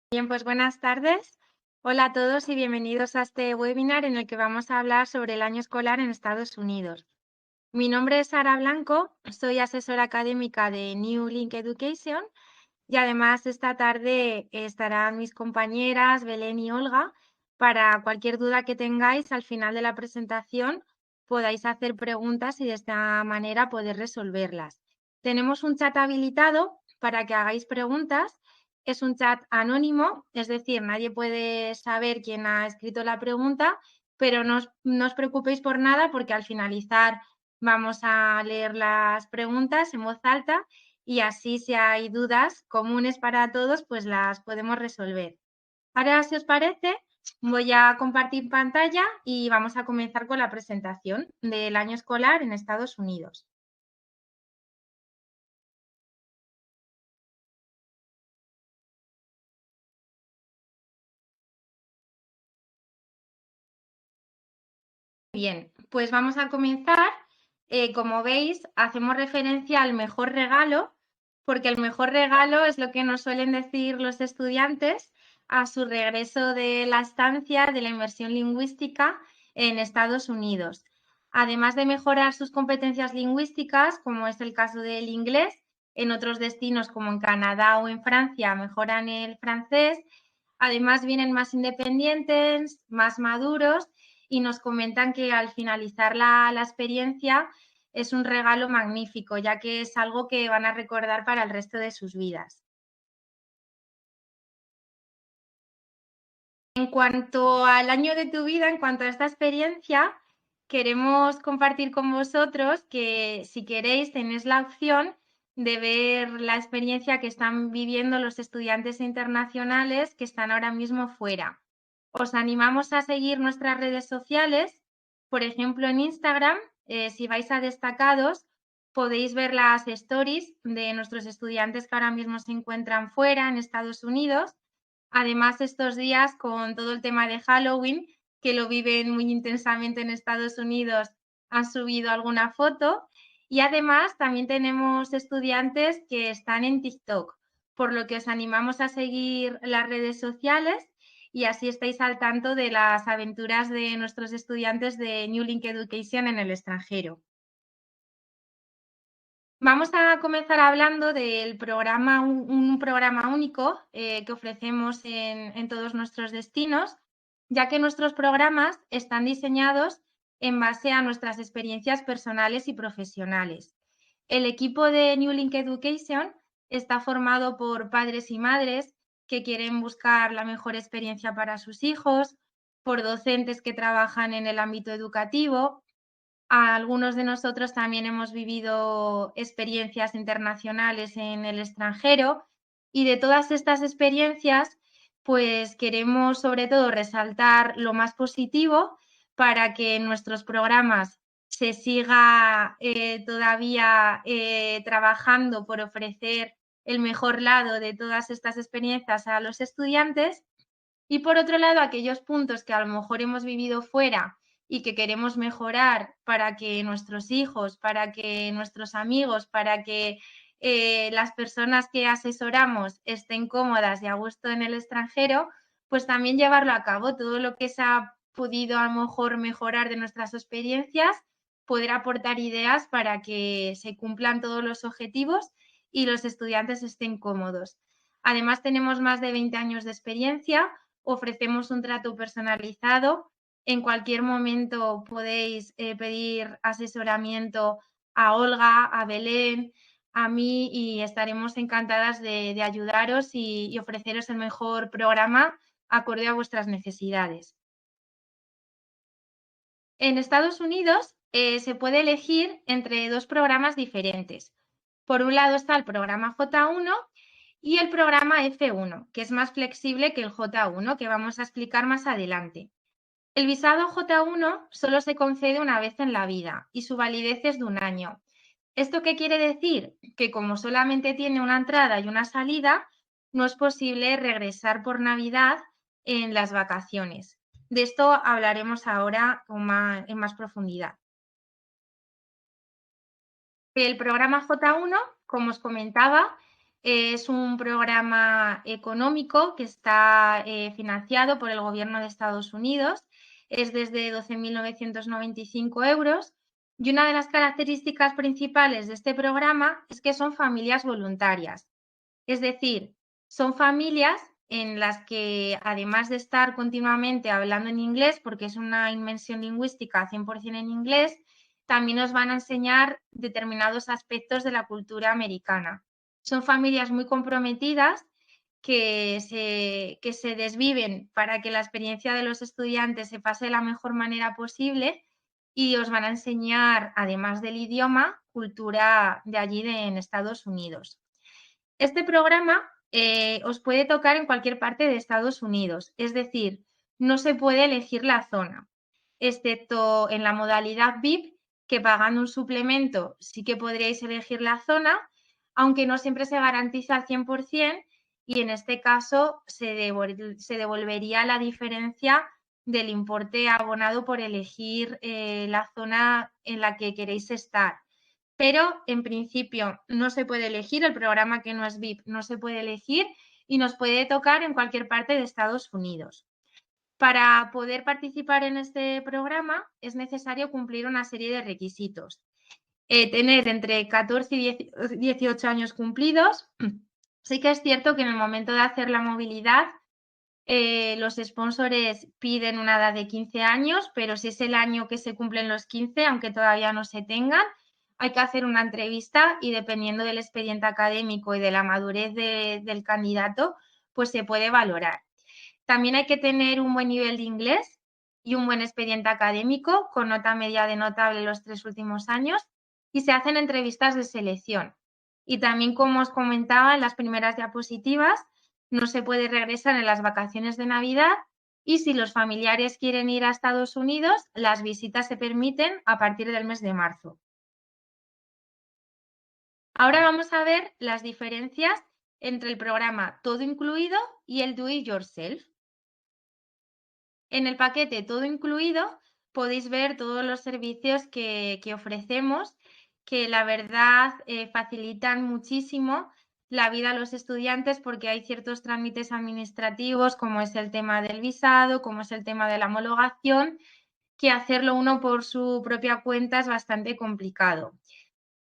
Bien, pues buenas tardes. Hola a todos y bienvenidos a este webinar en el que vamos a hablar sobre el año escolar en Estados Unidos. Mi nombre es Sara Blanco, soy asesora académica de New Link Education y además esta tarde estarán mis compañeras Belén y Olga para cualquier duda que tengáis al final de la presentación podáis hacer preguntas y de esta manera poder resolverlas. Tenemos un chat habilitado para que hagáis preguntas. Es un chat anónimo, es decir, nadie puede saber quién ha escrito la pregunta, pero no os preocupéis por nada porque al finalizar vamos a leer las preguntas en voz alta y así si hay dudas comunes para todos, pues las podemos resolver. Ahora, si os parece, voy a compartir pantalla y vamos a comenzar con la presentación del año escolar en Estados Unidos. Bien, pues vamos a comenzar. Como veis, hacemos referencia al mejor regalo, porque el mejor regalo es lo que nos suelen decir los estudiantes a su regreso de la estancia de la inmersión lingüística en Estados Unidos. Además de mejorar sus competencias lingüísticas, como es el caso del inglés, en otros destinos como en Canadá o en Francia mejoran el francés. Además vienen más independientes, más maduros y nos comentan que al finalizar la experiencia es un regalo magnífico, ya que es algo que van a recordar para el resto de sus vidas. En cuanto al año de tu vida, en cuanto a esta experiencia, queremos compartir con vosotros que si queréis tenéis la opción de ver la experiencia que están viviendo los estudiantes internacionales que están ahora mismo fuera. Os animamos a seguir nuestras redes sociales, por ejemplo en Instagram, si vais a destacados, podéis ver las stories de nuestros estudiantes que ahora mismo se encuentran fuera en Estados Unidos. Además, estos días con todo el tema de Halloween, que lo viven muy intensamente en Estados Unidos, han subido alguna foto. Y además también tenemos estudiantes que están en TikTok, por lo que os animamos a seguir las redes sociales y así estáis al tanto de las aventuras de nuestros estudiantes de New Link Education en el extranjero. Vamos a comenzar hablando del programa, un programa único que ofrecemos en todos nuestros destinos, ya que nuestros programas están diseñados en base a nuestras experiencias personales y profesionales. El equipo de New Link Education está formado por padres y madres que quieren buscar la mejor experiencia para sus hijos, por docentes que trabajan en el ámbito educativo. Algunos de nosotros también hemos vivido experiencias internacionales en el extranjero y de todas estas experiencias, pues queremos sobre todo resaltar lo más positivo para que en nuestros programas se siga todavía trabajando por ofrecer el mejor lado de todas estas experiencias a los estudiantes y por otro lado, aquellos puntos que a lo mejor hemos vivido fuera y que queremos mejorar para que nuestros hijos, para que nuestros amigos, para que las personas que asesoramos estén cómodas y a gusto en el extranjero, pues también llevarlo a cabo. Todo lo que se ha podido a lo mejor mejorar de nuestras experiencias, poder aportar ideas para que se cumplan todos los objetivos y los estudiantes estén cómodos. Además, tenemos más de 20 años de experiencia. Ofrecemos un trato personalizado. En cualquier momento podéis pedir asesoramiento a Olga, a Belén, a mí y estaremos encantadas de ayudaros y ofreceros el mejor programa acorde a vuestras necesidades. En Estados Unidos se puede elegir entre dos programas diferentes. Por un lado está el programa J1 y el programa F1, que es más flexible que el J1, que vamos a explicar más adelante. El visado J1 solo se concede una vez en la vida y su validez es de un año. ¿Esto qué quiere decir? Que como solamente tiene una entrada y una salida, no es posible regresar por Navidad en las vacaciones. De esto hablaremos ahora en más profundidad. El programa J1, como os comentaba, Es un programa económico que está financiado por el Gobierno de Estados Unidos. Es desde 12.995 euros. Y una de las características principales de este programa es que son familias voluntarias. Es decir, son familias en las que, además de estar continuamente hablando en inglés, porque es una inmersión lingüística 100% en inglés, también nos van a enseñar determinados aspectos de la cultura americana. Son familias muy comprometidas que se desviven para que la experiencia de los estudiantes se pase de la mejor manera posible y os van a enseñar, además del idioma, cultura de allí en Estados Unidos. Este programa os puede tocar en cualquier parte de Estados Unidos, es decir, no se puede elegir la zona, excepto en la modalidad VIP, que pagando un suplemento sí que podríais elegir la zona, aunque no siempre se garantiza al 100% y en este caso se devolvería la diferencia del importe abonado por elegir la zona en la que queréis estar. Pero en principio no se puede elegir, el programa que no es VIP no se puede elegir y nos puede tocar en cualquier parte de Estados Unidos. Para poder participar en este programa es necesario cumplir una serie de requisitos. Tener entre 14 y 18 años cumplidos. Sí que es cierto que en el momento de hacer la movilidad los sponsors piden una edad de 15 años, pero si es el año que se cumplen los 15, aunque todavía no se tengan, hay que hacer una entrevista y dependiendo del expediente académico y de la madurez del candidato, pues se puede valorar. También hay que tener un buen nivel de inglés y un buen expediente académico con nota media de notable los 3 últimos años y se hacen entrevistas de selección. Y también, como os comentaba en las primeras diapositivas, no se puede regresar en las vacaciones de Navidad y si los familiares quieren ir a Estados Unidos, las visitas se permiten a partir del mes de marzo. Ahora vamos a ver las diferencias entre el programa Todo Incluido y el Do It Yourself. En el paquete Todo Incluido podéis ver todos los servicios que ofrecemos, que la verdad facilitan muchísimo la vida a los estudiantes porque hay ciertos trámites administrativos como es el tema del visado, como es el tema de la homologación, que hacerlo uno por su propia cuenta es bastante complicado.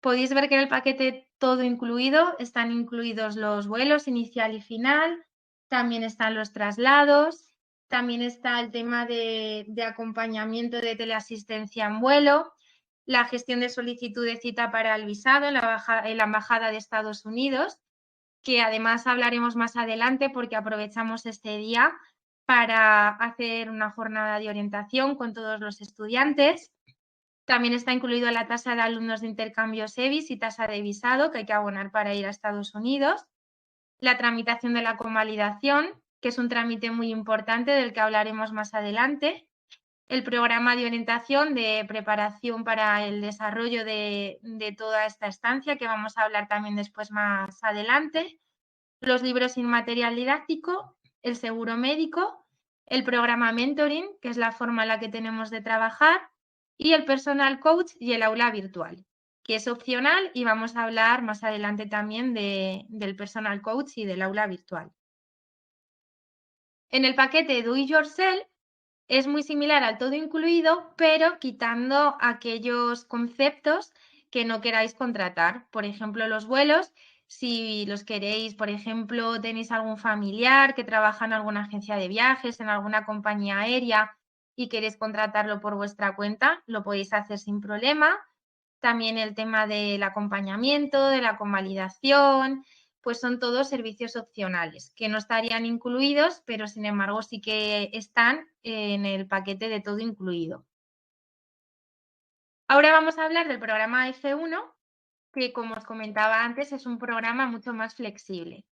Podéis ver que en el paquete Todo Incluido están incluidos los vuelos inicial y final, también están los traslados, también está el tema de acompañamiento de teleasistencia en vuelo, la gestión de solicitud de cita para el visado en la Embajada de Estados Unidos, que además hablaremos más adelante porque aprovechamos este día para hacer una jornada de orientación con todos los estudiantes. También está incluido la tasa de alumnos de intercambio SEVIS y tasa de visado que hay que abonar para ir a Estados Unidos. La tramitación de la convalidación, que es un trámite muy importante del que hablaremos más adelante. El programa de orientación de preparación para el desarrollo de toda esta estancia, que vamos a hablar también después más adelante. Los libros sin material didáctico, el seguro médico, el programa mentoring, que es la forma en la que tenemos de trabajar, y el personal coach y el aula virtual, que es opcional y vamos a hablar más adelante también del personal coach y del aula virtual. En el paquete Do It Yourself es muy similar al Todo Incluido, pero quitando aquellos conceptos que no queráis contratar. Por ejemplo, los vuelos, si los queréis, por ejemplo, tenéis algún familiar que trabaja en alguna agencia de viajes, en alguna compañía aérea y queréis contratarlo por vuestra cuenta, lo podéis hacer sin problema. También el tema del acompañamiento, de la convalidación, pues son todos servicios opcionales que no estarían incluidos, pero sin embargo sí que están en el paquete de Todo Incluido. Ahora vamos a hablar del programa F1, que como os comentaba antes es un programa mucho más flexible.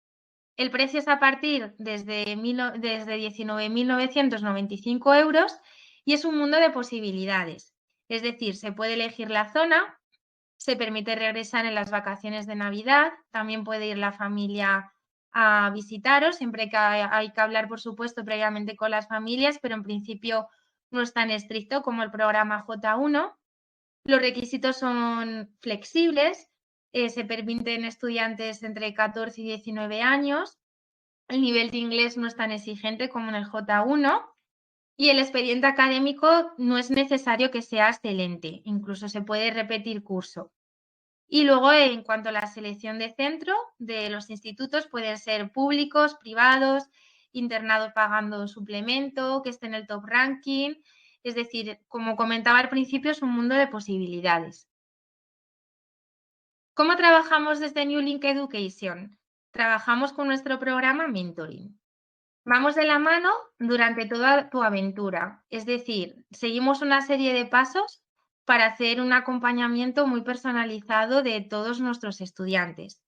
El precio es a partir desde 19.995 euros y es un mundo de posibilidades. Es decir, se puede elegir la zona, se permite regresar en las vacaciones de Navidad, también puede ir la familia a visitaros, siempre que hay que hablar, por supuesto, previamente con las familias, pero en principio no es tan estricto como el programa J1. Los requisitos son flexibles, Se permiten estudiantes entre 14 y 19 años. El nivel de inglés no es tan exigente como en el J1 y el expediente académico no es necesario que sea excelente, incluso se puede repetir curso. Y luego, en cuanto a la selección de centro de los institutos, pueden ser públicos, privados, internados pagando suplemento, que esté en el top ranking. Es decir, como comentaba al principio, es un mundo de posibilidades. ¿Cómo trabajamos desde New Link Education? Trabajamos con nuestro programa Mentoring. Vamos de la mano durante toda tu aventura, es decir, seguimos una serie de pasos para hacer un acompañamiento muy personalizado de todos nuestros estudiantes.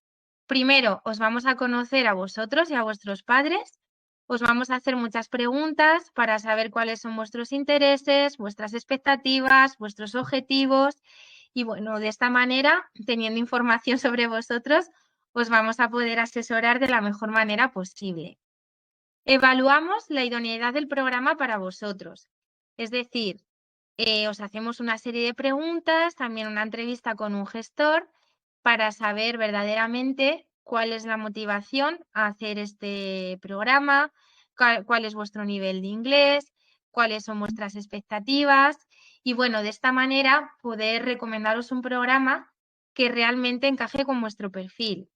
Primero, os vamos a conocer a vosotros y a vuestros padres, os vamos a hacer muchas preguntas para saber cuáles son vuestros intereses, vuestras expectativas, vuestros objetivos y bueno, de esta manera, teniendo información sobre vosotros, os vamos a poder asesorar de la mejor manera posible. Evaluamos la idoneidad del programa para vosotros. Es decir, os hacemos una serie de preguntas, también una entrevista con un gestor para saber verdaderamente cuál es la motivación a hacer este programa, cuál es vuestro nivel de inglés, cuáles son vuestras expectativas y bueno, de esta manera poder recomendaros un programa que realmente encaje con vuestro perfil.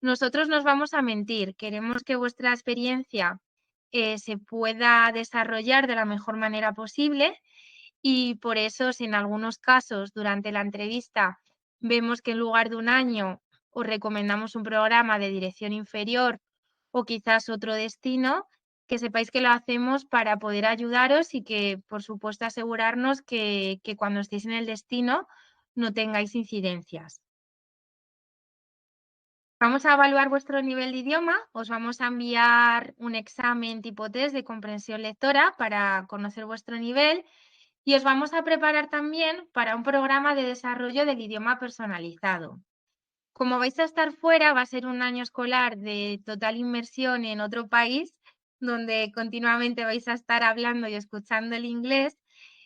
Nosotros nos vamos a mentir, queremos que vuestra experiencia se pueda desarrollar de la mejor manera posible y por eso, si en algunos casos durante la entrevista vemos que en lugar de un año os recomendamos un programa de dirección inferior o quizás otro destino, que sepáis que lo hacemos para poder ayudaros y que, por supuesto, asegurarnos que cuando estéis en el destino no tengáis incidencias. Vamos a evaluar vuestro nivel de idioma, os vamos a enviar un examen tipo test de comprensión lectora para conocer vuestro nivel y os vamos a preparar también para un programa de desarrollo del idioma personalizado. Como vais a estar fuera, va a ser un año escolar de total inmersión en otro país, donde continuamente vais a estar hablando y escuchando el inglés.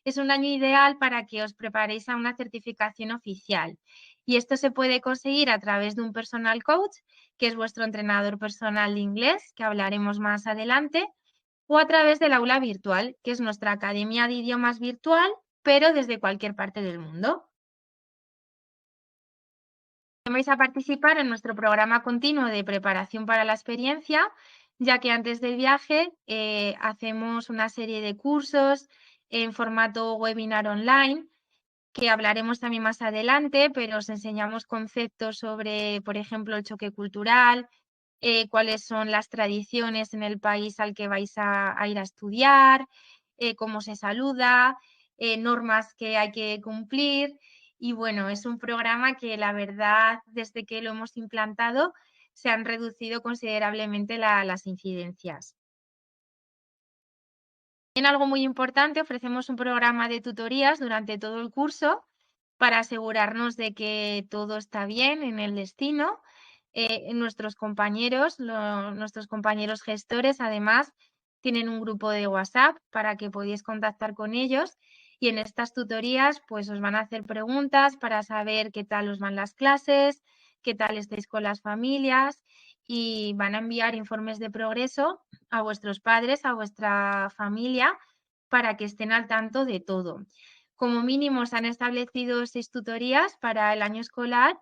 Es un año ideal para que os preparéis a una certificación oficial. Y esto se puede conseguir a través de un personal coach, que es vuestro entrenador personal de inglés, que hablaremos más adelante, o a través del aula virtual, que es nuestra academia de idiomas virtual, pero desde cualquier parte del mundo. Vais a participar en nuestro programa continuo de preparación para la experiencia, ya que antes del viaje hacemos una serie de cursos en formato webinar online, que hablaremos también más adelante, pero os enseñamos conceptos sobre, por ejemplo, el choque cultural, cuáles son las tradiciones en el país al que vais a ir a estudiar, cómo se saluda, normas que hay que cumplir. Y bueno, es un programa que la verdad, desde que lo hemos implantado, se han reducido considerablemente las incidencias. En algo muy importante, ofrecemos un programa de tutorías durante todo el curso para asegurarnos de que todo está bien en el destino. Nuestros compañeros gestores, además, tienen un grupo de WhatsApp para que podáis contactar con ellos y en estas tutorías pues os van a hacer preguntas para saber qué tal os van las clases, qué tal estáis con las familias y van a enviar informes de progreso a vuestros padres, a vuestra familia, para que estén al tanto de todo. Como mínimo se han establecido 6 tutorías para el año escolar,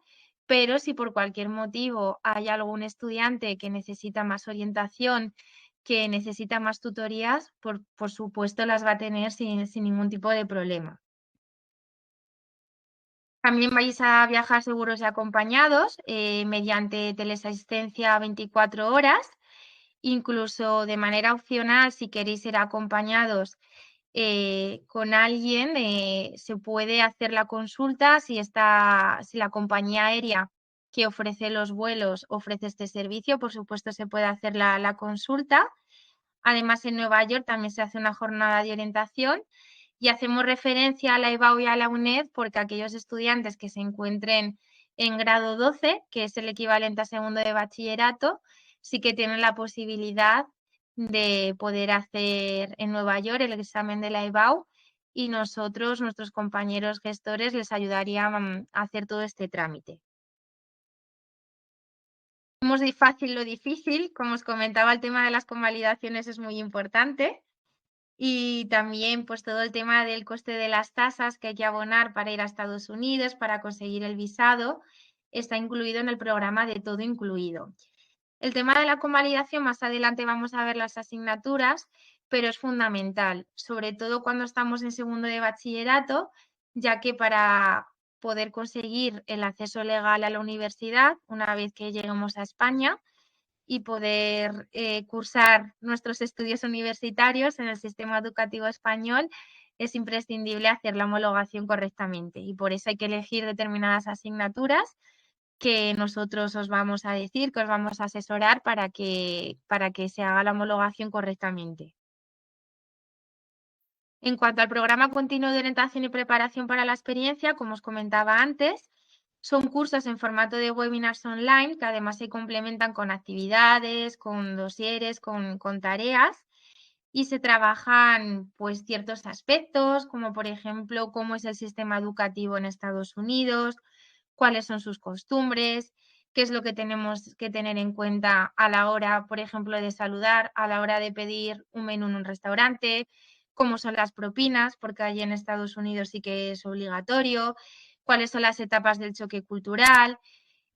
pero si por cualquier motivo hay algún estudiante que necesita más orientación, que necesita más tutorías, por supuesto las va a tener sin ningún tipo de problema. También vais a viajar seguros y acompañados mediante teleasistencia 24 horas, incluso de manera opcional, si queréis ser acompañados con alguien, se puede hacer la consulta si la compañía aérea que ofrece los vuelos ofrece este servicio, por supuesto se puede hacer la consulta. Además, en Nueva York también se hace una jornada de orientación y hacemos referencia a la EBAU y a la UNED porque aquellos estudiantes que se encuentren en grado 12, que es el equivalente a segundo de bachillerato, sí que tienen la posibilidad de poder hacer en Nueva York el examen de la EBAU y nosotros, nuestros compañeros gestores, les ayudarían a hacer todo este trámite. Hemos de fácil lo difícil, como os comentaba, el tema de las convalidaciones es muy importante. Y también pues todo el tema del coste de las tasas que hay que abonar para ir a Estados Unidos, para conseguir el visado, está incluido en el programa de todo incluido. El tema de la convalidación, más adelante vamos a ver las asignaturas, pero es fundamental, sobre todo cuando estamos en segundo de bachillerato, ya que para poder conseguir el acceso legal a la universidad, una vez que lleguemos a España, y poder cursar nuestros estudios universitarios en el sistema educativo español, es imprescindible hacer la homologación correctamente y por eso hay que elegir determinadas asignaturas que nosotros os vamos a decir, que os vamos a asesorar para que se haga la homologación correctamente. En cuanto al programa continuo de orientación y preparación para la experiencia, como os comentaba antes, son cursos en formato de webinars online que además se complementan con actividades, con dosieres, con tareas y se trabajan pues ciertos aspectos como por ejemplo cómo es el sistema educativo en Estados Unidos, cuáles son sus costumbres, qué es lo que tenemos que tener en cuenta a la hora, por ejemplo, de saludar, a la hora de pedir un menú en un restaurante, cómo son las propinas, porque allí en Estados Unidos sí que es obligatorio, cuáles son las etapas del choque cultural.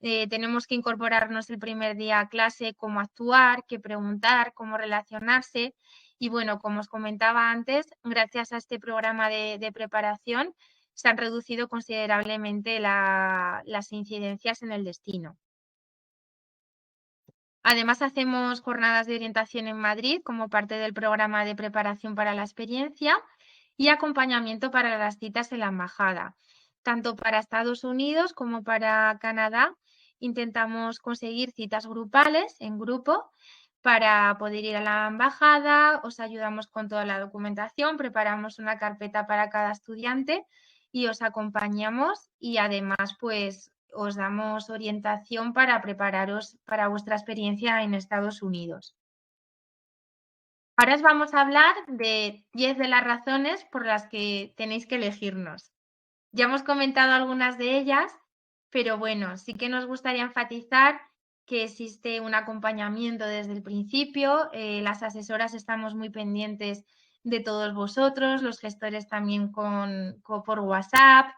Tenemos que incorporarnos el primer día a clase, cómo actuar, qué preguntar, cómo relacionarse. Y bueno, como os comentaba antes, gracias a este programa de preparación se han reducido considerablemente las incidencias en el destino. Además, hacemos jornadas de orientación en Madrid como parte del programa de preparación para la experiencia y acompañamiento para las citas en la embajada. Tanto para Estados Unidos como para Canadá intentamos conseguir citas grupales en grupo para poder ir a la embajada, os ayudamos con toda la documentación, preparamos una carpeta para cada estudiante y os acompañamos y además pues os damos orientación para prepararos para vuestra experiencia en Estados Unidos. Ahora os vamos a hablar de 10 de las razones por las que tenéis que elegirnos. Ya hemos comentado algunas de ellas, pero bueno, sí que nos gustaría enfatizar que existe un acompañamiento desde el principio. Las asesoras estamos muy pendientes de todos vosotros, los gestores también por WhatsApp.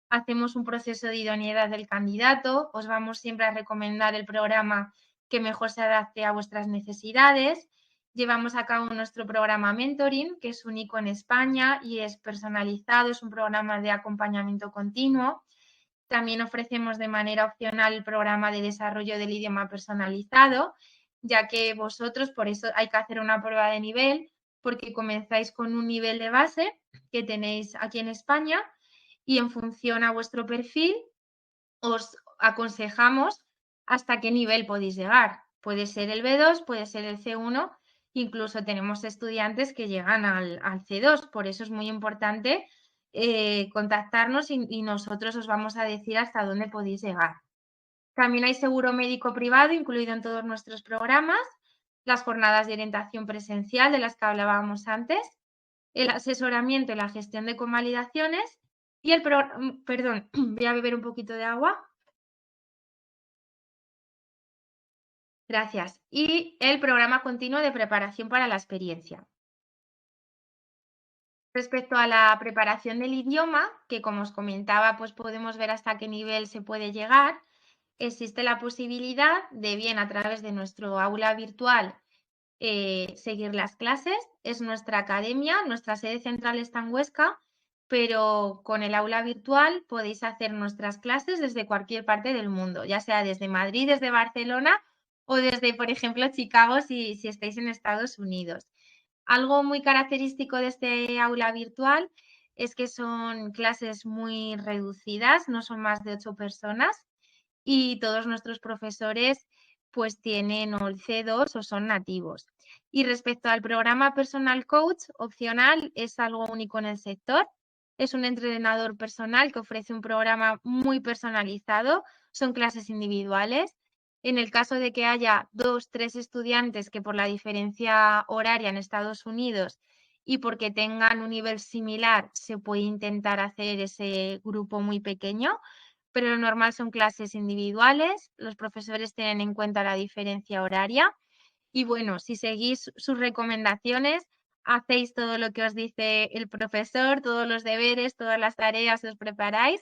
Hacemos un proceso de idoneidad del candidato. Os vamos siempre a recomendar el programa que mejor se adapte a vuestras necesidades. Llevamos a cabo nuestro programa Mentoring, que es único en España y es personalizado, es un programa de acompañamiento continuo. También ofrecemos de manera opcional el programa de desarrollo del idioma personalizado, ya que vosotros, por eso hay que hacer una prueba de nivel, porque comenzáis con un nivel de base que tenéis aquí en España y en función a vuestro perfil os aconsejamos hasta qué nivel podéis llegar. Puede ser el B2, puede ser el C1, incluso tenemos estudiantes que llegan al C2, por eso es muy importante contactarnos y nosotros os vamos a decir hasta dónde podéis llegar. También hay seguro médico privado incluido en todos nuestros programas, las jornadas de orientación presencial de las que hablábamos antes, el asesoramiento y la gestión de convalidaciones y el perdón, voy a beber un poquito de agua. Gracias. Y el programa continuo de preparación para la experiencia. Respecto a la preparación del idioma, que como os comentaba, pues podemos ver hasta qué nivel se puede llegar, existe la posibilidad de bien a través de nuestro aula virtual seguir las clases. Es nuestra academia, nuestra sede central está en Huesca, pero con el aula virtual podéis hacer nuestras clases desde cualquier parte del mundo, ya sea desde Madrid, desde Barcelona o desde, por ejemplo, Chicago si estáis en Estados Unidos. Algo muy característico de este aula virtual es que son clases muy reducidas, no son más de 8 personas y todos nuestros profesores pues tienen o el C2 o son nativos. Y respecto al programa Personal Coach opcional, es algo único en el sector. Es un entrenador personal que ofrece un programa muy personalizado, son clases individuales. En el caso de que haya 2, 3 estudiantes que por la diferencia horaria en Estados Unidos y porque tengan un nivel similar, se puede intentar hacer ese grupo muy pequeño, pero lo normal son clases individuales, los profesores tienen en cuenta la diferencia horaria y bueno, si seguís sus recomendaciones, hacéis todo lo que os dice el profesor, todos los deberes, todas las tareas, os preparáis,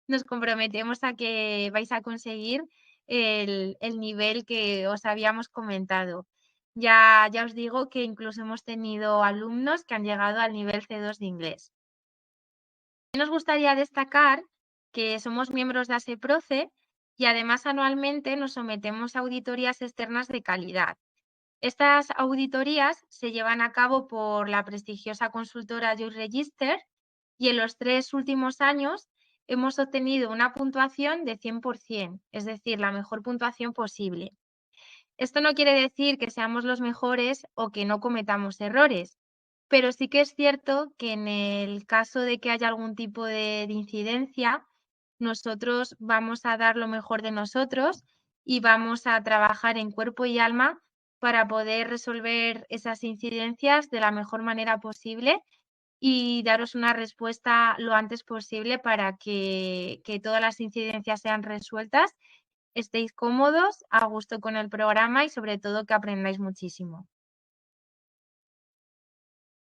nos comprometemos a que vais a conseguir el nivel que os habíamos comentado. Ya os digo que incluso hemos tenido alumnos que han llegado al nivel C2 de inglés. Nos gustaría destacar que somos miembros de ASEPROCE y además anualmente nos sometemos a auditorías externas de calidad. Estas auditorías se llevan a cabo por la prestigiosa consultora Joy Register y en los 3 últimos años hemos obtenido una puntuación de 100%, es decir, la mejor puntuación posible. Esto no quiere decir que seamos los mejores o que no cometamos errores, pero sí que es cierto que en el caso de que haya algún tipo de incidencia, nosotros vamos a dar lo mejor de nosotros y vamos a trabajar en cuerpo y alma para poder resolver esas incidencias de la mejor manera posible y daros una respuesta lo antes posible para que todas las incidencias sean resueltas, estéis cómodos, a gusto con el programa y sobre todo que aprendáis muchísimo.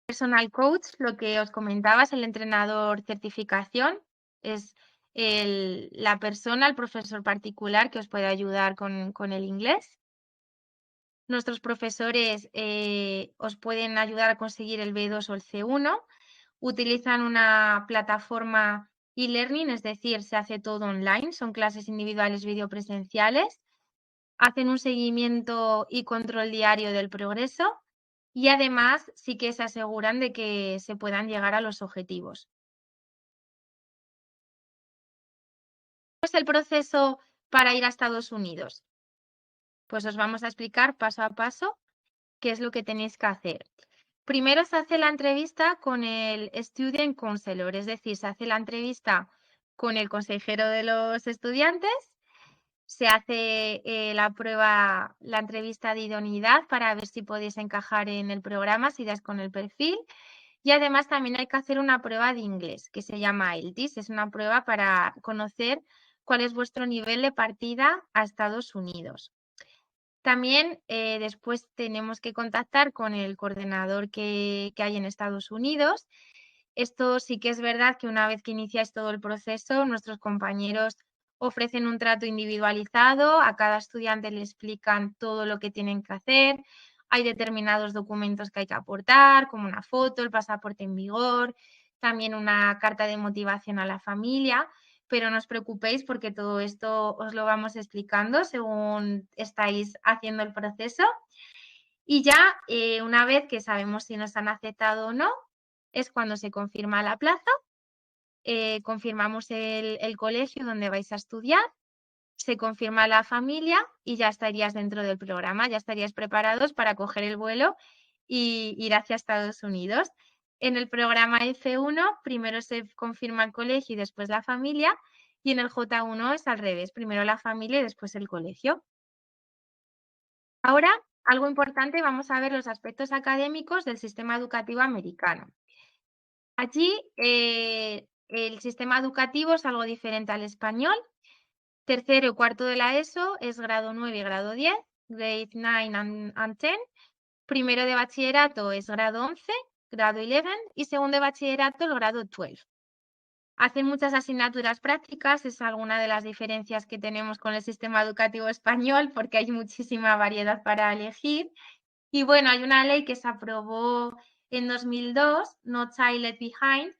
Personal coach, lo que os comentaba, es el entrenador certificación, es la persona, el profesor particular que os puede ayudar con el inglés. Nuestros profesores os pueden ayudar a conseguir el B2 o el C1. Utilizan una plataforma e-learning, es decir, se hace todo online, son clases individuales videopresenciales. Hacen un seguimiento y control diario del progreso y además sí que se aseguran de que se puedan llegar a los objetivos. ¿Cómo es el proceso para ir a Estados Unidos? Pues os vamos a explicar paso a paso qué es lo que tenéis que hacer. Primero se hace la entrevista con el Student Counselor, es decir, se hace la entrevista con el consejero de los estudiantes, se hace la entrevista de idoneidad para ver si podéis encajar en el programa, si das con el perfil. Y además también hay que hacer una prueba de inglés que se llama IELTS. Es una prueba para conocer cuál es vuestro nivel de partida a Estados Unidos. También después tenemos que contactar con el coordinador que hay en Estados Unidos. Esto sí que es verdad que una vez que iniciáis todo el proceso, nuestros compañeros ofrecen un trato individualizado, a cada estudiante le explican todo lo que tienen que hacer, hay determinados documentos que hay que aportar, como una foto, el pasaporte en vigor, también una carta de motivación a la familia, pero no os preocupéis porque todo esto os lo vamos explicando según estáis haciendo el proceso. Y ya una vez que sabemos si nos han aceptado o no, es cuando se confirma la plaza, confirmamos el colegio donde vais a estudiar, se confirma la familia y ya estarías dentro del programa, ya estaríais preparados para coger el vuelo y ir hacia Estados Unidos. En el programa F1 primero se confirma el colegio y después la familia, y en el J1 es al revés, primero la familia y después el colegio. Ahora, algo importante, vamos a ver los aspectos académicos del sistema educativo americano. Allí el sistema educativo es algo diferente al español. Tercero y cuarto de la ESO es grado 9 y grado 10, grade 9 and 10. Primero de bachillerato es grado 11, grado 11 y segundo de bachillerato el grado 12. Hacen muchas asignaturas prácticas, es alguna de las diferencias que tenemos con el sistema educativo español porque hay muchísima variedad para elegir. Y bueno, hay una ley que se aprobó en 2002, No Child Left Behind,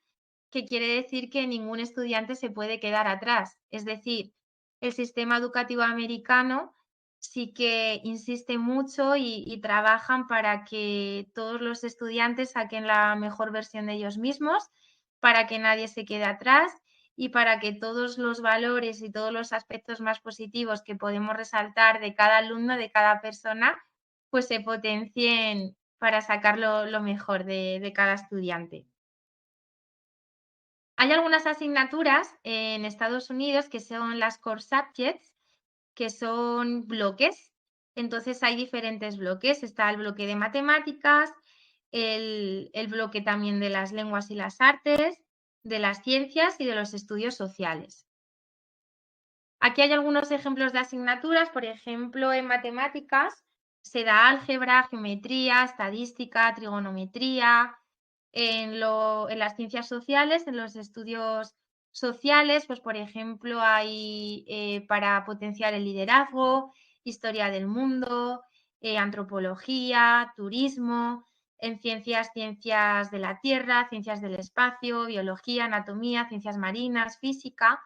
que quiere decir que ningún estudiante se puede quedar atrás. Es decir, el sistema educativo americano sí que insiste mucho y trabajan para que todos los estudiantes saquen la mejor versión de ellos mismos, para que nadie se quede atrás y para que todos los valores y todos los aspectos más positivos que podemos resaltar de cada alumno, de cada persona, pues se potencien para sacar lo mejor de cada estudiante. Hay algunas asignaturas en Estados Unidos que son las Core Subjects, que son bloques. Entonces hay diferentes bloques. Está el bloque de matemáticas, el bloque también de las lenguas y las artes, de las ciencias y de los estudios sociales. Aquí hay algunos ejemplos de asignaturas, por ejemplo, en matemáticas se da álgebra, geometría, estadística, trigonometría. En las ciencias sociales, en los estudios sociales, pues por ejemplo hay para potenciar el liderazgo, historia del mundo, antropología, turismo, en ciencias de la tierra, ciencias del espacio, biología, anatomía, ciencias marinas, física.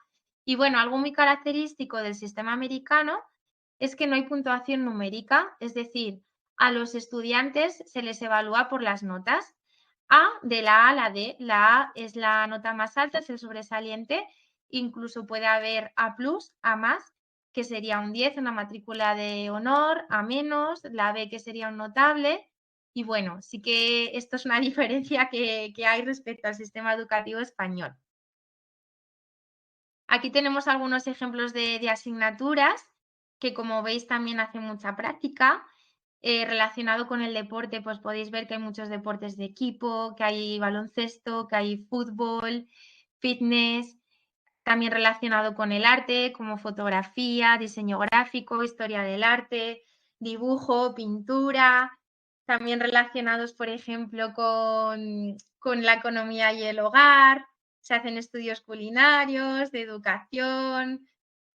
Y bueno, algo muy característico del sistema americano es que no hay puntuación numérica, es decir, a los estudiantes se les evalúa por las notas. De la A a la D. La A es la nota más alta, es el sobresaliente. Incluso puede haber A+, A+, que sería un 10, una matrícula de honor, A-, la B, que sería un notable. Y bueno, sí que esto es una diferencia que hay respecto al sistema educativo español. Aquí tenemos algunos ejemplos de asignaturas que, como veis, también hacen mucha práctica. Relacionado con el deporte, pues podéis ver que hay muchos deportes de equipo, que hay baloncesto, que hay fútbol, fitness, también relacionado con el arte, como fotografía, diseño gráfico, historia del arte, dibujo, pintura, también relacionados, por ejemplo, con la economía y el hogar, se hacen estudios culinarios, de educación,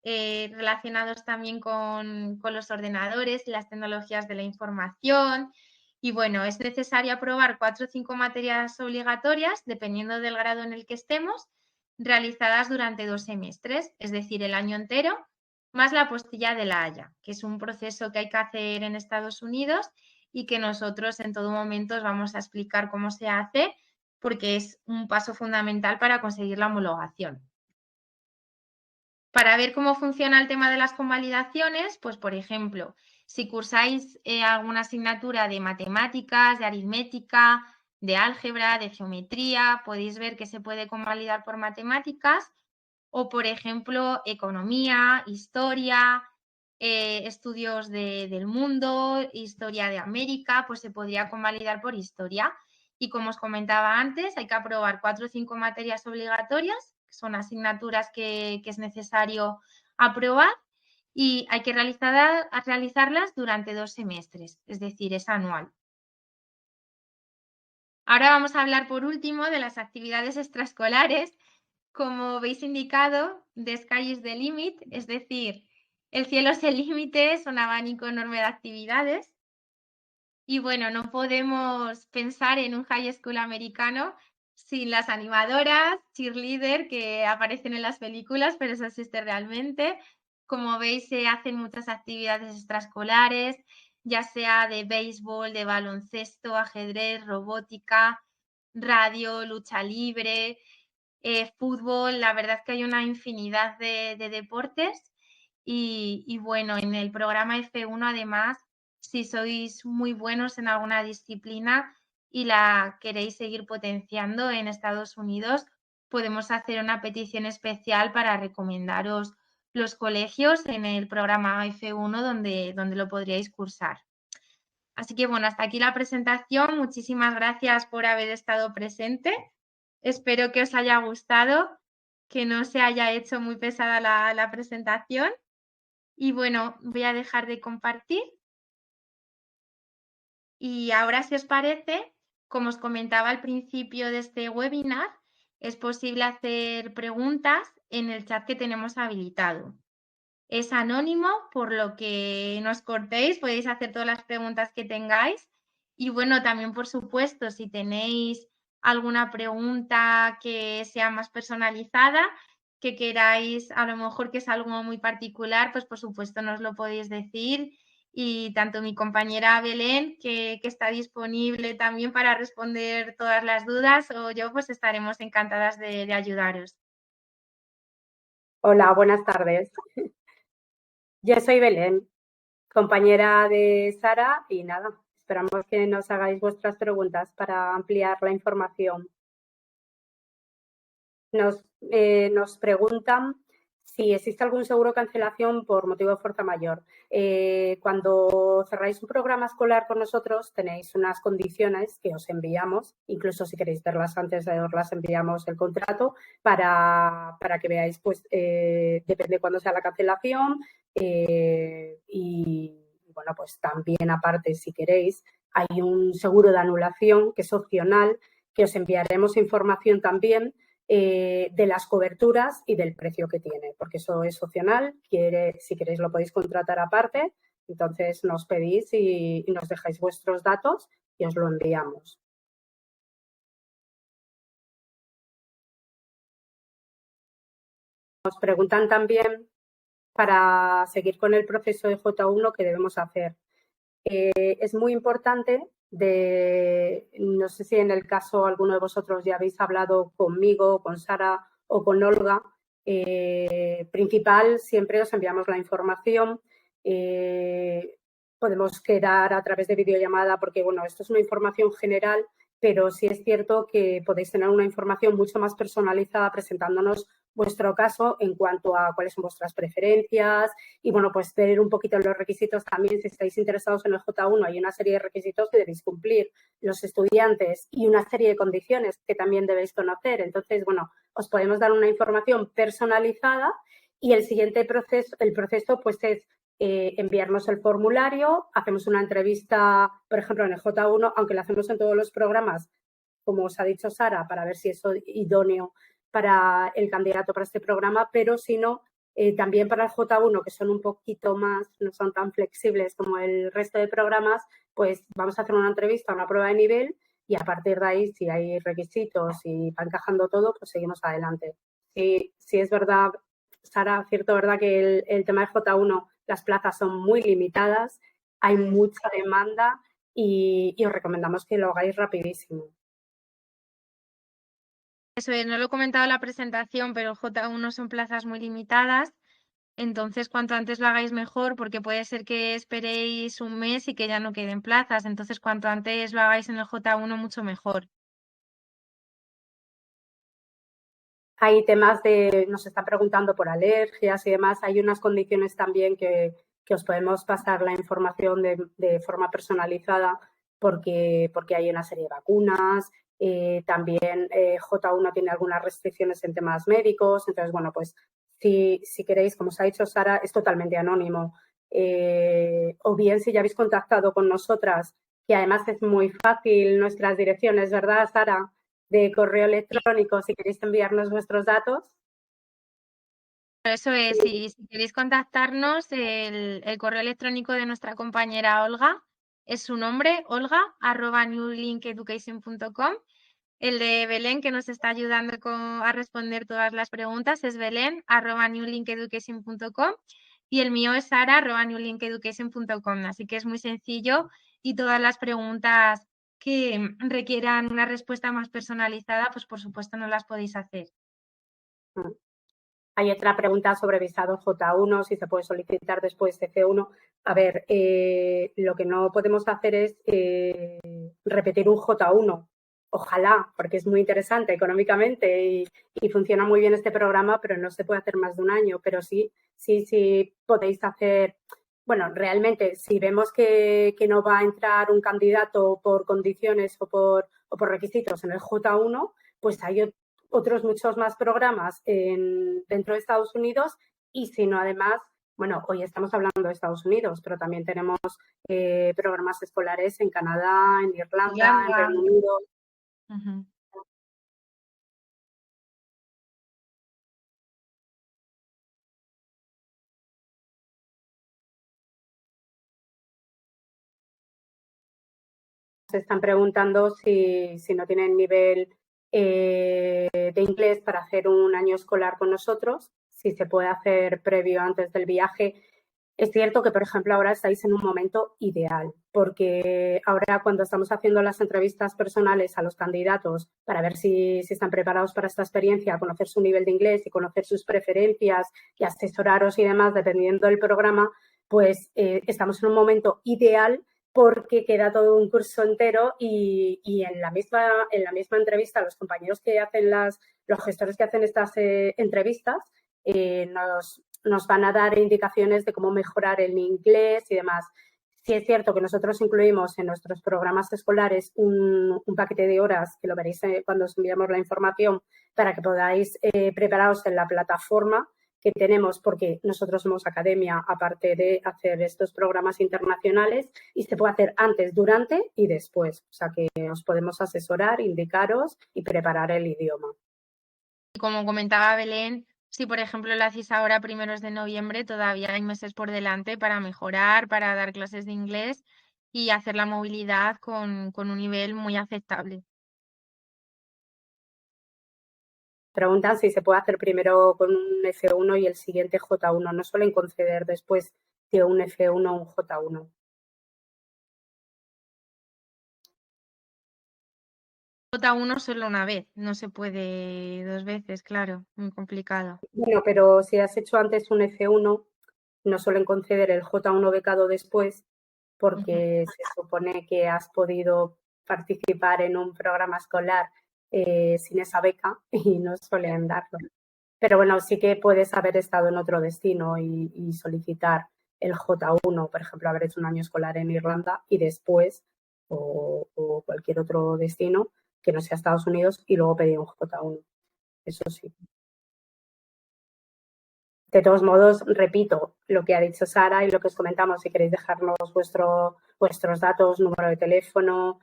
relacionados también con los ordenadores y las tecnologías de la información. Y bueno, es necesario aprobar 4 o 5 materias obligatorias, dependiendo del grado en el que estemos, realizadas durante 2 semestres, es decir, el año entero, más la apostilla de La Haya, que es un proceso que hay que hacer en Estados Unidos y que nosotros en todo momento os vamos a explicar cómo se hace, porque es un paso fundamental para conseguir la homologación. Para ver cómo funciona el tema de las convalidaciones, pues por ejemplo, si cursáis alguna asignatura de matemáticas, de aritmética, de álgebra, de geometría, podéis ver que se puede convalidar por matemáticas o, por ejemplo, economía, historia, estudios del mundo, historia de América, pues se podría convalidar por historia. Y como os comentaba antes, hay que aprobar 4 o 5 materias obligatorias, que son asignaturas que es necesario aprobar, y hay que realizarlas durante 2 semestres, es decir, es anual. Ahora vamos a hablar por último de las actividades extraescolares. Como veis indicado, the sky is the limit, es decir, el cielo es el límite, es un abanico enorme de actividades. Y bueno, no podemos pensar en un high school americano sin las animadoras, cheerleader que aparecen en las películas, pero eso existe realmente. Como veis, se hacen muchas actividades extraescolares, ya sea de béisbol, de baloncesto, ajedrez, robótica, radio, lucha libre, fútbol. La verdad es que hay una infinidad de deportes y bueno, en el programa F1 además, si sois muy buenos en alguna disciplina y la queréis seguir potenciando en Estados Unidos, podemos hacer una petición especial para recomendaros los colegios en el programa F1 donde lo podríais cursar. Así que bueno, hasta aquí la presentación. Muchísimas gracias por haber estado presente. Espero que os haya gustado, que no se haya hecho muy pesada la presentación. Y bueno, voy a dejar de compartir. Y ahora, si os parece, como os comentaba al principio de este webinar, es posible hacer preguntas en el chat que tenemos habilitado. Es anónimo, por lo que no os cortéis, podéis hacer todas las preguntas que tengáis. Y bueno, también, por supuesto, si tenéis alguna pregunta que sea más personalizada, que queráis, a lo mejor que es algo muy particular, pues por supuesto nos lo podéis decir. Y tanto mi compañera Belén, que está disponible también para responder todas las dudas, o yo, pues estaremos encantadas de ayudaros. Hola, buenas tardes. Yo soy Belén, compañera de Sara, y nada, esperamos que nos hagáis vuestras preguntas para ampliar la información. Nos preguntan si existe algún seguro de cancelación por motivo de fuerza mayor. Cuando cerráis un programa escolar con nosotros, tenéis unas condiciones que os enviamos, incluso si queréis verlas antes, os las enviamos el contrato para que veáis, pues, depende de cuándo sea la cancelación y, bueno, pues también aparte, si queréis, hay un seguro de anulación que es opcional, que os enviaremos información también de las coberturas y del precio que tiene, porque eso es opcional. Si queréis lo podéis contratar aparte, entonces nos pedís y nos dejáis vuestros datos y os lo enviamos. Nos preguntan también para seguir con el proceso de J1 que debemos hacer. Es muy importante no sé si en el caso alguno de vosotros ya habéis hablado conmigo, con Sara o con Olga, principal, siempre os enviamos la información. Podemos quedar a través de videollamada porque, bueno, esto es una información general, pero sí es cierto que podéis tener una información mucho más personalizada presentándonos vuestro caso en cuanto a cuáles son vuestras preferencias y, bueno, pues ver un poquito los requisitos también. Si estáis interesados en el J1, hay una serie de requisitos que debéis cumplir los estudiantes y una serie de condiciones que también debéis conocer. Entonces, bueno, os podemos dar una información personalizada y el siguiente proceso, pues es enviarnos el formulario, hacemos una entrevista, por ejemplo, en el J1, aunque lo hacemos en todos los programas, como os ha dicho Sara, para ver si es idóneo para el candidato para este programa, pero si no, también para el J1, que son un poquito más, no son tan flexibles como el resto de programas, pues vamos a hacer una entrevista, una prueba de nivel y a partir de ahí, si hay requisitos y va encajando todo, pues seguimos adelante. Sí, es verdad, Sara, cierto, verdad que el tema de J1, las plazas son muy limitadas, hay mucha demanda y os recomendamos que lo hagáis rapidísimo. Eso es, no lo he comentado en la presentación, pero el J1 son plazas muy limitadas, entonces cuanto antes lo hagáis mejor, porque puede ser que esperéis un mes y que ya no queden plazas, entonces cuanto antes lo hagáis en el J1 mucho mejor. Hay temas nos están preguntando por alergias y demás, hay unas condiciones también que os podemos pasar la información de forma personalizada porque hay una serie de vacunas, también J1 tiene algunas restricciones en temas médicos, entonces, bueno, pues si queréis, como os ha dicho Sara, es totalmente anónimo. O bien si ya habéis contactado con nosotras, que además es muy fácil nuestras direcciones, ¿verdad, Sara? De correo electrónico, si queréis enviarnos vuestros datos. Eso es, si queréis contactarnos, el correo electrónico de nuestra compañera Olga es su nombre, olga@newlinkeducation.com. El de Belén, que nos está ayudando a responder todas las preguntas, es belén@newlinkeducation.com y el mío es sara@newlinkeducation.com. Así que es muy sencillo y todas las preguntas que requieran una respuesta más personalizada, pues por supuesto no las podéis hacer. Hay otra pregunta sobre visado J1, si se puede solicitar después de C1. A ver, lo que no podemos hacer es repetir un J1. Ojalá, porque es muy interesante económicamente y funciona muy bien este programa, pero no se puede hacer más de un año. Pero sí podéis hacer. Bueno, realmente, si vemos que no va a entrar un candidato por condiciones o por requisitos en el J1, pues hay otros muchos más programas dentro de Estados Unidos y si no, además, bueno, hoy estamos hablando de Estados Unidos, pero también tenemos programas escolares en Canadá, en Irlanda, en Reino Unido. Uh-huh. Se están preguntando si no tienen nivel de inglés para hacer un año escolar con nosotros, si se puede hacer previo antes del viaje. Es cierto que, por ejemplo, ahora estáis en un momento ideal, porque ahora cuando estamos haciendo las entrevistas personales a los candidatos para ver si están preparados para esta experiencia, conocer su nivel de inglés y conocer sus preferencias y asesoraros y demás, dependiendo del programa, pues estamos en un momento ideal porque queda todo un curso entero y en la misma entrevista los compañeros que hacen los gestores que hacen estas entrevistas nos van a dar indicaciones de cómo mejorar el inglés y demás. Sí es cierto que nosotros incluimos en nuestros programas escolares un paquete de horas, que lo veréis cuando os enviamos la información, para que podáis prepararos en la plataforma que tenemos, porque nosotros somos academia, aparte de hacer estos programas internacionales, y se puede hacer antes, durante y después. O sea que os podemos asesorar, indicaros y preparar el idioma. Como comentaba Belén, si por ejemplo lo hacéis ahora primeros de noviembre, todavía hay meses por delante para mejorar, para dar clases de inglés y hacer la movilidad con un nivel muy aceptable. Preguntan si se puede hacer primero con un F1 y el siguiente J1. No suelen conceder después de un F1 un J1. J1 solo una vez, no se puede 2 veces, claro, muy complicado. Bueno, pero si has hecho antes un F1, no suelen conceder el J1 becado después, porque se supone que has podido participar en un programa escolar sin esa beca y no suelen darlo. Pero bueno, sí que puedes haber estado en otro destino y solicitar el J1, por ejemplo, haber hecho un año escolar en Irlanda y después, o cualquier otro destino que no sea Estados Unidos, y luego pedir un J1. Eso sí. De todos modos, repito lo que ha dicho Sara y lo que os comentamos. Si queréis dejarnos vuestros datos, número de teléfono,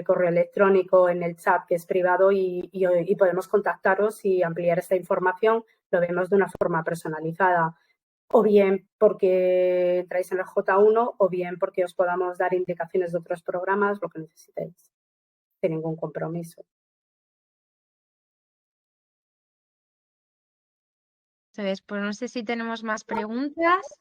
correo electrónico en el chat, que es privado, y podemos contactaros y ampliar esta información. Lo vemos de una forma personalizada, o bien porque entráis en el J1 o bien porque os podamos dar indicaciones de otros programas, lo que necesitéis, sin ningún compromiso. Entonces, pues no sé si tenemos más preguntas.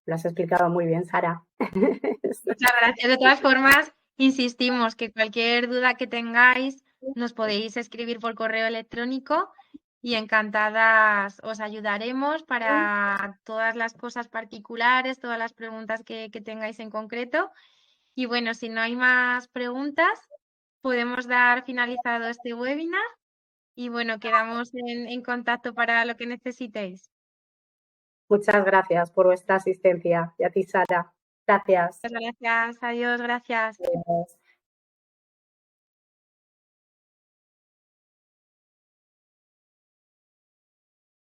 Lo has explicado muy bien, Sara. Muchas gracias. De todas formas, insistimos que cualquier duda que tengáis nos podéis escribir por correo electrónico y encantadas os ayudaremos para todas las cosas particulares, todas las preguntas que tengáis en concreto. Y bueno, si no hay más preguntas, podemos dar finalizado este webinar y bueno, quedamos en contacto para lo que necesitéis. Muchas gracias por vuestra asistencia. Y a ti, Sara. Gracias. Muchas gracias. Adiós. Gracias. Adiós.